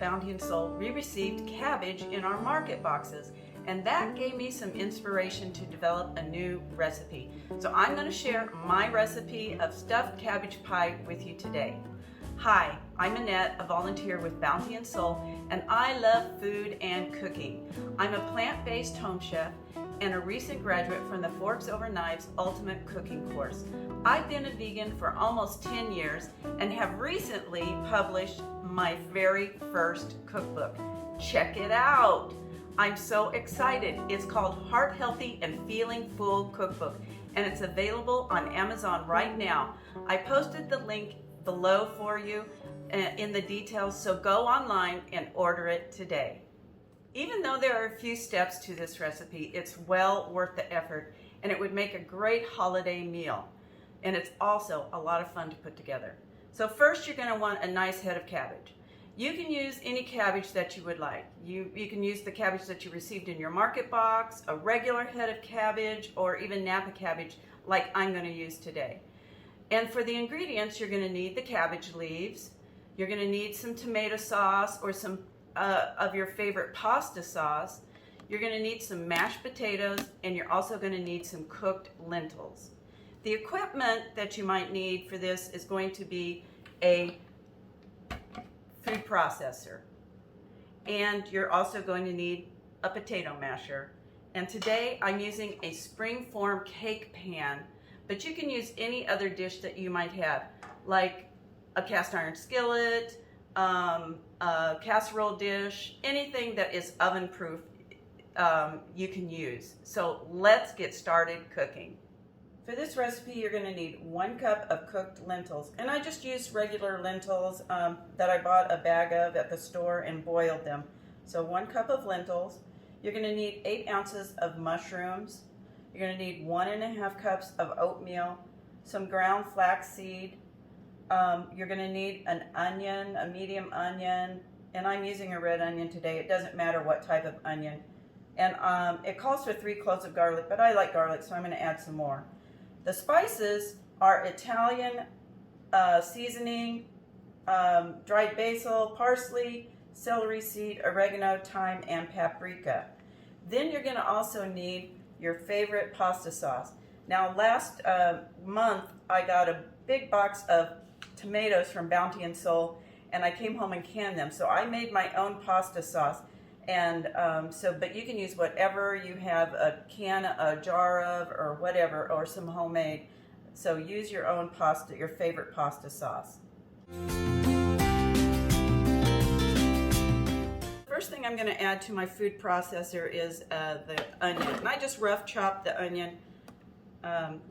Bounty and Soul, we received cabbage in our market boxes, and that gave me some inspiration to develop a new recipe. So I'm going to share my recipe of stuffed cabbage pie with you today. Hi, I'm Annette, a volunteer with Bounty and Soul, and I love food and cooking. I'm a plant-based home chef and a recent graduate from the Forks Over Knives Ultimate Cooking course. I've been a vegan for almost 10 years and have recently published my very first cookbook. Check it out! I'm so excited. It's called Heart Healthy and Feeling Full Cookbook, and it's available on Amazon right now. I posted the link below for you in the details, so go online and order it today. Even though there are a few steps to this recipe, it's well worth the effort, and it would make a great holiday meal. And it's also a lot of fun to put together. So first, you're going to want a nice head of cabbage. You can use any cabbage that you would like. You can use the cabbage that you received in your market box, a regular head of cabbage, or even Napa cabbage like I'm going to use today. And for the ingredients, you're going to need the cabbage leaves. You're going to need some tomato sauce or some of your favorite pasta sauce. You're going to need some mashed potatoes, and you're also going to need some cooked lentils. The equipment that you might need for this is going to be a food processor, and you're also going to need a potato masher. And today I'm using a springform cake pan, but you can use any other dish that you might have, like a cast iron skillet, a casserole dish, anything that is oven proof you can use. So let's get started cooking. For this recipe, you're going to need 1 cup of cooked lentils, and I just used regular lentils that I bought a bag of at the store and boiled them. So 1 cup of lentils. You're going to need 8 ounces of mushrooms. You're going to need 1.5 cups of oatmeal, some ground flaxseed. You're going to need an onion, a medium onion, and I'm using a red onion today. It doesn't matter what type of onion. And it calls for 3 cloves of garlic, but I like garlic, so I'm going to add some more. The spices are Italian seasoning, dried basil, parsley, celery seed, oregano, thyme, and paprika. Then you're going to also need your favorite pasta sauce. Now last month I got a big box of tomatoes from Bounty and Soul, and I came home and canned them. So I made my own pasta sauce. And but you can use whatever you have, a can, a jar of, or whatever, or some homemade. So use your own pasta, your favorite pasta sauce. First thing I'm going to add to my food processor is the onion. And I just rough chopped the onion.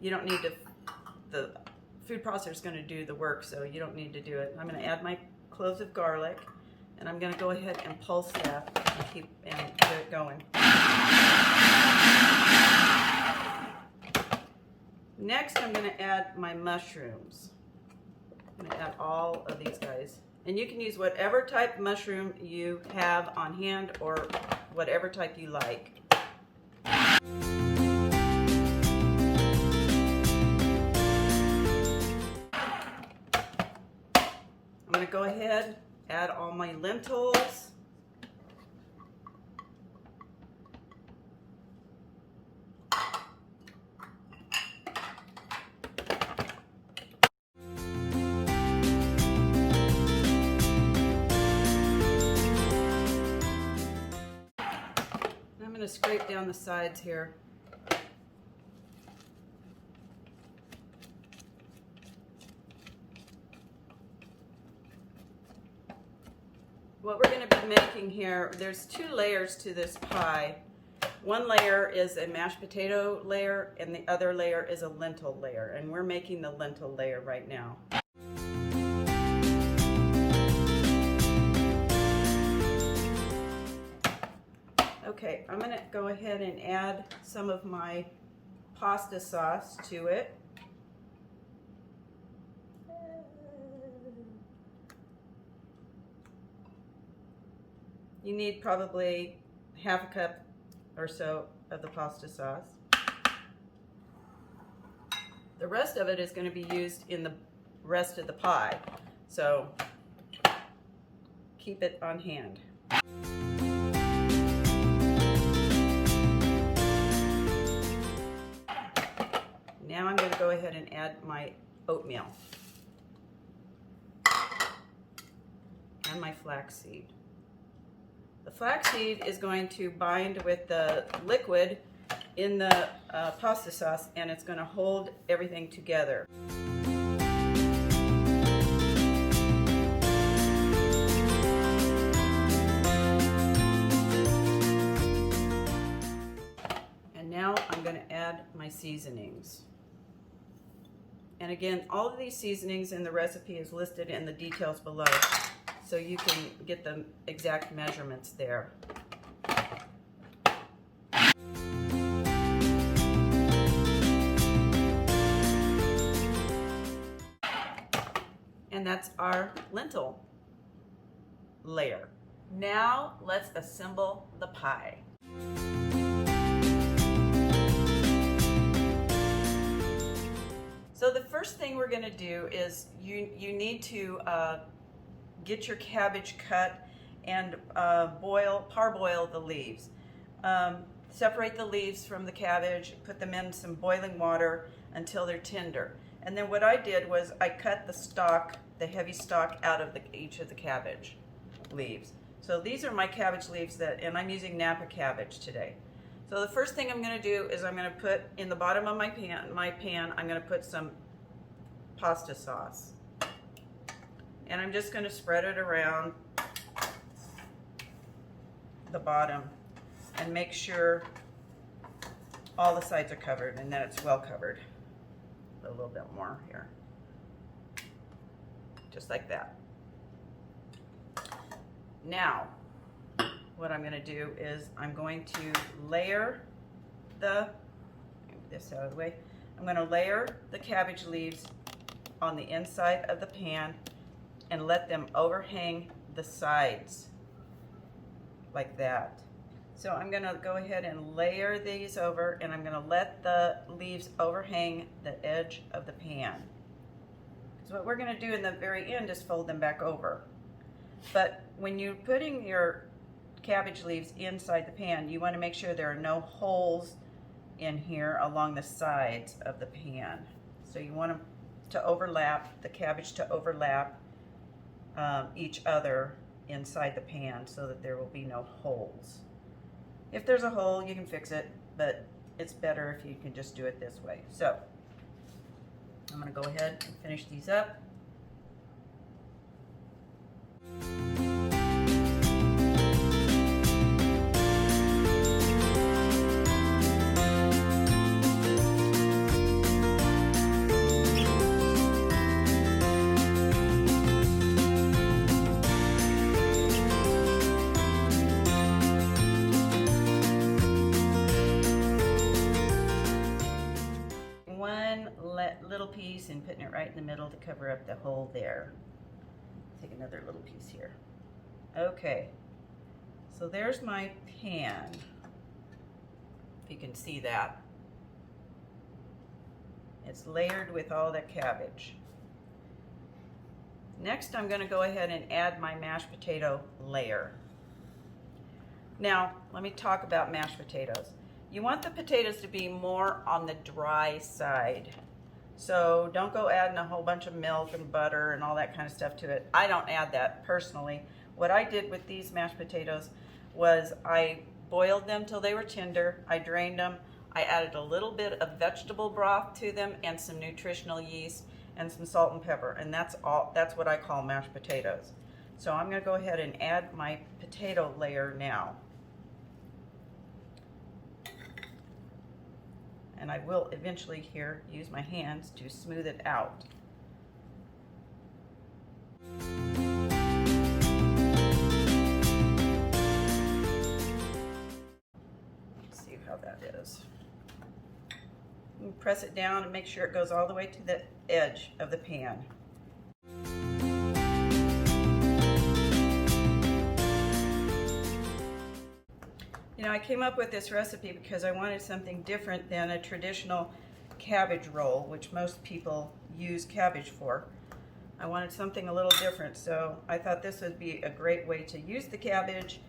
You don't need to, the food processor is going to do the work, so you don't need to do it. I'm going to add my cloves of garlic, and I'm going to go ahead and pulse that and get it going. Next, I'm going to add my mushrooms. I'm going to add all of these guys. And you can use whatever type of mushroom you have on hand or whatever type you like. I'm going to go ahead, add all my lentils. I'm going to scrape down the sides here. What we're going to be making here, there's 2 layers to this pie. One layer is a mashed potato layer, and the other layer is a lentil layer, and we're making the lentil layer right now. Okay, I'm going to go ahead and add some of my pasta sauce to it. You need probably half a cup or so of the pasta sauce. The rest of it is going to be used in the rest of the pie. So keep it on hand. Now I'm going to go ahead and add my oatmeal and my flaxseed. The flaxseed is going to bind with the liquid in the pasta sauce, and it's going to hold everything together. And now I'm going to add my seasonings. And again, all of these seasonings in the recipe is listed in the details below, so you can get the exact measurements there. And that's our lentil layer. Now let's assemble the pie. So the first thing we're going to do is you need to get your cabbage cut and parboil the leaves. Separate the leaves from the cabbage, put them in some boiling water until they're tender. And then what I did was I cut the stalk, the heavy stalk, out of each of the cabbage leaves. So these are my cabbage leaves, and I'm using Napa cabbage today. So the first thing I'm going to do is I'm going to put in the bottom of my pan, I'm going to put some pasta sauce. And I'm just going to spread it around the bottom and make sure all the sides are covered and that it's well covered. A little bit more here. Just like that. Now, what I'm going to do is I'm going to layer move this out of the way. I'm going to layer the cabbage leaves on the inside of the pan and let them overhang the sides like that. So I'm going to go ahead and layer these over, and I'm going to let the leaves overhang the edge of the pan. Because what we're going to do in the very end is fold them back over. But when you're putting your cabbage leaves inside the pan, you want to make sure there are no holes in here along the sides of the pan. So you want them to overlap, the cabbage to overlap each other inside the pan so that there will be no holes. If there's a hole, you can fix it, but it's better if you can just do it this way. So I'm going to go ahead and finish these up. Little piece and putting it right in the middle to cover up the hole there. Take another little piece here. Okay, so there's my pan, if you can see that. It's layered with all the cabbage. Next, I'm going to go ahead and add my mashed potato layer. Now, let me talk about mashed potatoes. You want the potatoes to be more on the dry side. So don't go adding a whole bunch of milk and butter and all that kind of stuff to it. I don't add that personally. What I did with these mashed potatoes was I boiled them till they were tender. I drained them. I added a little bit of vegetable broth to them and some nutritional yeast and some salt and pepper. And that's all. That's what I call mashed potatoes. So I'm going to go ahead and add my potato layer now. And I will eventually here use my hands to smooth it out. Let's see how that is. You press it down and make sure it goes all the way to the edge of the pan. You know, I came up with this recipe because I wanted something different than a traditional cabbage roll, which most people use cabbage for. I wanted something a little different, so I thought this would be a great way to use the cabbage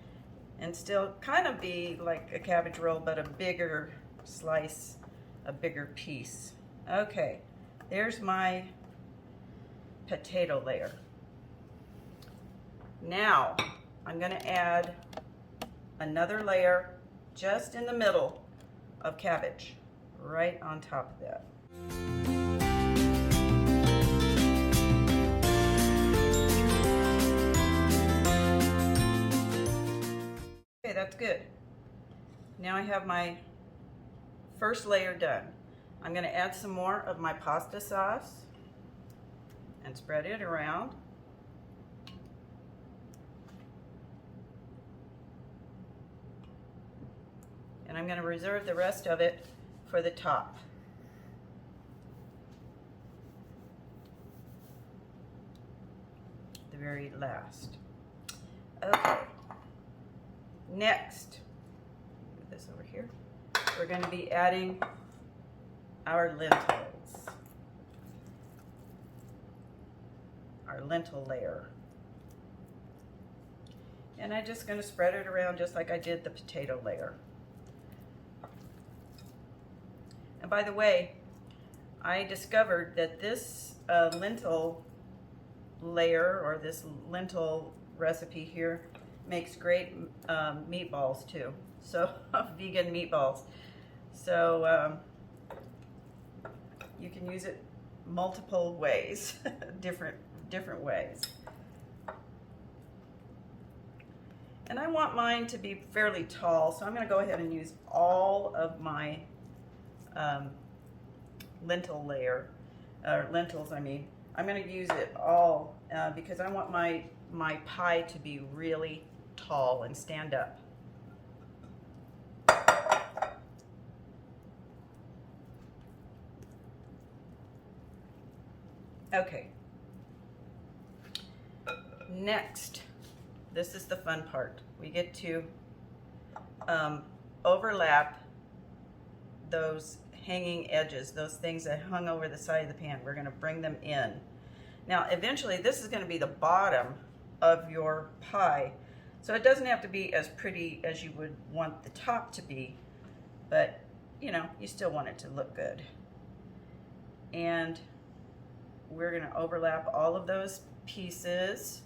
and still kind of be like a cabbage roll, but a bigger slice, a bigger piece. Okay, there's my potato layer. Now, I'm gonna add another layer just in the middle of cabbage, right on top of that. Okay, that's good. Now I have my first layer done. I'm going to add some more of my pasta sauce and spread it around. And I'm going to reserve the rest of it for the top. The very last. Okay. Next, move this over here, we're going to be adding our lentils, our lentil layer. And I'm just going to spread it around just like I did the potato layer. And by the way, I discovered that this lentil layer, or this lentil recipe here, makes great meatballs too. So vegan meatballs. So you can use it multiple ways, different ways. And I want mine to be fairly tall, so I'm going to go ahead and use all of my lentil layer, lentils. I mean, I'm going to use it all because I want my pie to be really tall and stand up. Okay. Next, this is the fun part. We get to overlap those hanging edges, those things that hung over the side of the pan. We're going to bring them in. Now, eventually, this is going to be the bottom of your pie. So it doesn't have to be as pretty as you would want the top to be, but you know, you still want it to look good. And we're going to overlap all of those pieces.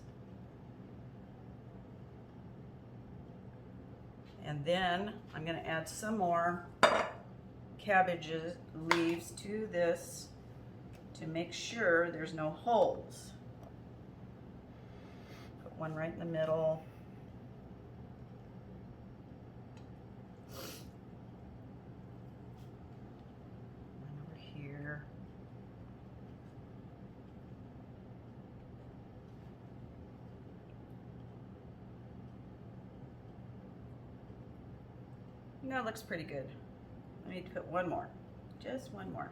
And then I'm going to add some more cabbage leaves to this to make sure there's no holes. Put one right in the middle. One over here. That looks pretty good. I need to put one more, just one more.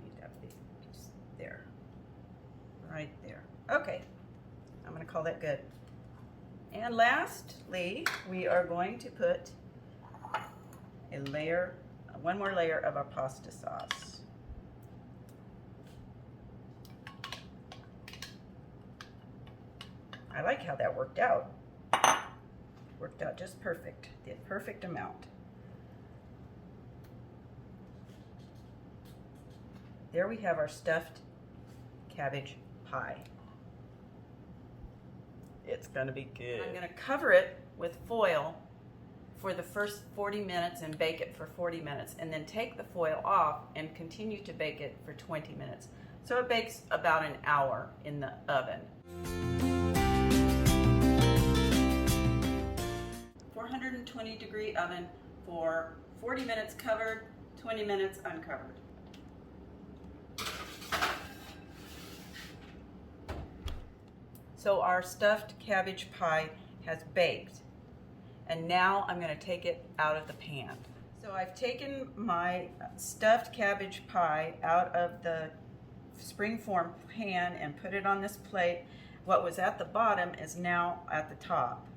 Need that big piece there, right there. Okay, I'm going to call that good. And lastly, we are going to put a layer, one more layer of our pasta sauce. I like how that worked out. Worked out just perfect, the perfect amount. There we have our stuffed cabbage pie. It's gonna be good. I'm gonna cover it with foil for the first 40 minutes and bake it for 40 minutes, and then take the foil off and continue to bake it for 20 minutes. So it bakes about an hour in the oven. 420-degree oven for 40 minutes covered, 20 minutes uncovered. So our stuffed cabbage pie has baked, and now I'm going to take it out of the pan. So I've taken my stuffed cabbage pie out of the springform pan and put it on this plate. What was at the bottom is now at the top.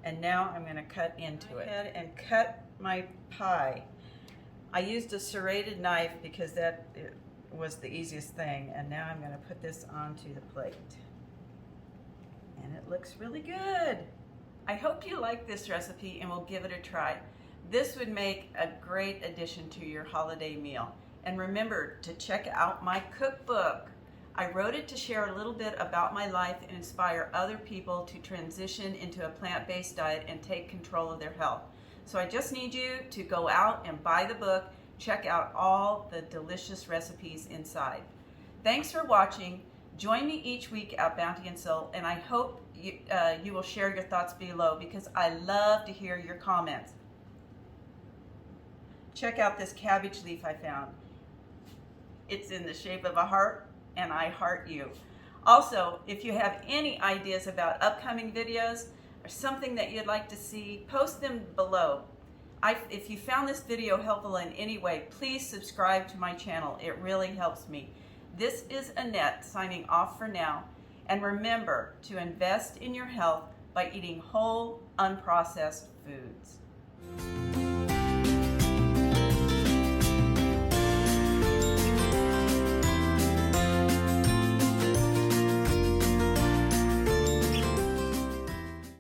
And now I'm going to cut into it. Go ahead and cut my pie. I used a serrated knife because that was the easiest thing, and now I'm going to put this onto the plate. And it looks really good. I hope you like this recipe and will give it a try. This would make a great addition to your holiday meal. And remember to check out my cookbook. I wrote it to share a little bit about my life and inspire other people to transition into a plant-based diet and take control of their health. So I just need you to go out and buy the book, check out all the delicious recipes inside. Thanks for watching. Join me each week at Bounty and Soul, and I hope you will share your thoughts below because I love to hear your comments. Check out this cabbage leaf I found. It's in the shape of a heart, and I heart you. Also, if you have any ideas about upcoming videos or something that you'd like to see, post them below. If you found this video helpful in any way, please subscribe to my channel. It really helps me. This is Annette signing off for now. And remember to invest in your health by eating whole, unprocessed foods.